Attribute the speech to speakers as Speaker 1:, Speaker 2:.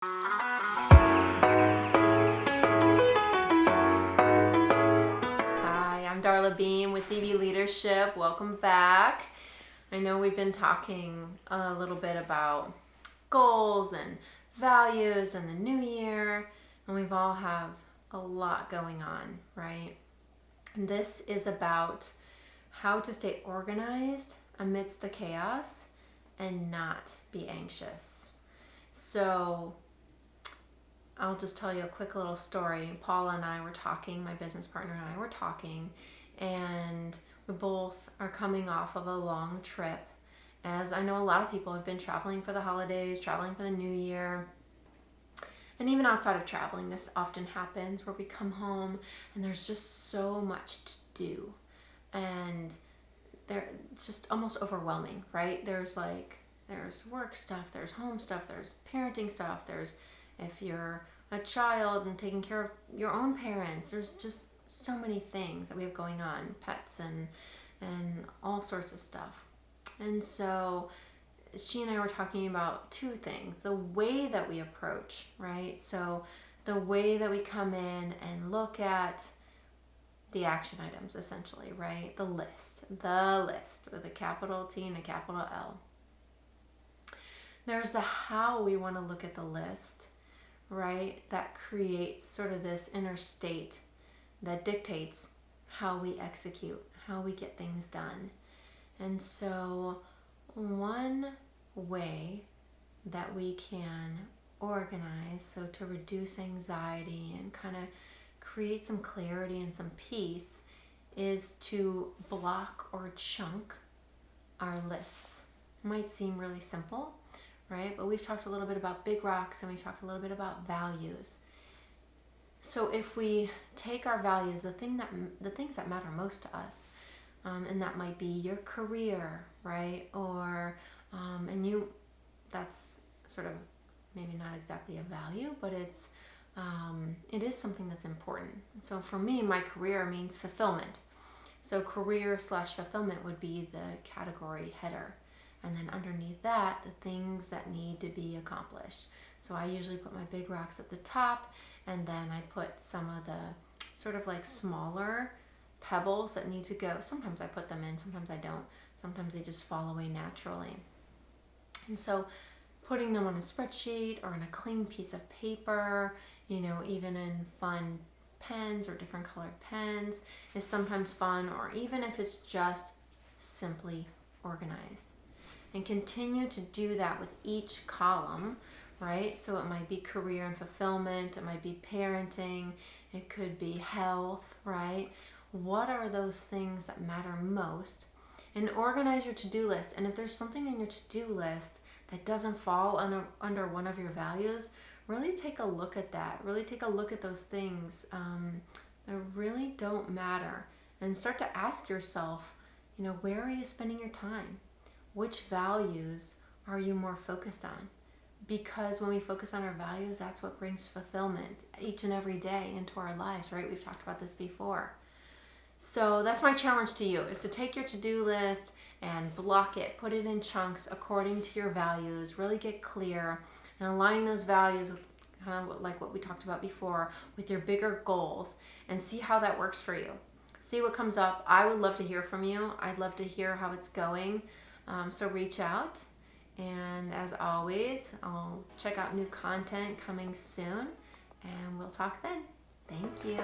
Speaker 1: Hi, I'm Darla Beam with DB Leadership. Welcome back. I know we've been talking a little bit about goals and values and the new year, and we've all have a lot going on, right? And this is about how to stay organized amidst the chaos and not be anxious. So I'll just tell you a quick little story. Paula and I were talking, my business partner and I were talking, and we both are coming off of a long trip. As I know, a lot of people have been traveling for the holidays, traveling for the new year. And even outside of traveling, this often happens where we come home and there's just so much to do. And it's just almost overwhelming, right? There's work stuff, there's home stuff, there's parenting stuff, there's if you're a child and taking care of your own parents, there's just so many things that we have going on, pets and all sorts of stuff. And so she and I were talking about two things: the way that we approach, right? So the way that we come in and look at the action items, essentially, right? The list with a capital T and a capital L. There's the how we want to look at the list, right? That creates sort of this inner state that dictates how we execute, how we get things done. And so one way that we can organize, so to reduce anxiety and kind of create some clarity and some peace, is to block or chunk our lists. It might seem really simple, right? But we've talked a little bit about big rocks and we talked a little bit about values. So if we take our values, the things that matter most to us, and that might be your career, right? Or that's sort of maybe not exactly a value, but it is something that's important. So for me, my career means fulfillment. So career/fulfillment would be the category header. And then underneath that, the things that need to be accomplished. So I usually put my big rocks at the top, and then I put some of the sort of like smaller pebbles that need to go. Sometimes I put them in, sometimes I don't. Sometimes they just fall away naturally. And so putting them on a spreadsheet or on a clean piece of paper, even in fun pens or different colored pens is sometimes fun, or even if it's just simply organized. And continue to do that with each column, right? So it might be career and fulfillment, it might be parenting, it could be health, right? What are those things that matter most? And organize your to-do list. And if there's something in your to-do list that doesn't fall under one of your values, really take a look at that. Really take a look at those things that really don't matter. And start to ask yourself, where are you spending your time? Which values are you more focused on? Because when we focus on our values, that's what brings fulfillment each and every day into our lives, right? We've talked about this before. So that's my challenge to you, is to take your to-do list and block it, put it in chunks according to your values, really get clear and aligning those values with kind of like what we talked about before with your bigger goals, and see how that works for you. See what comes up. I would love to hear from you. I'd love to hear how it's going. So reach out, and as always, I'll check out new content coming soon, and we'll talk then. Thank you.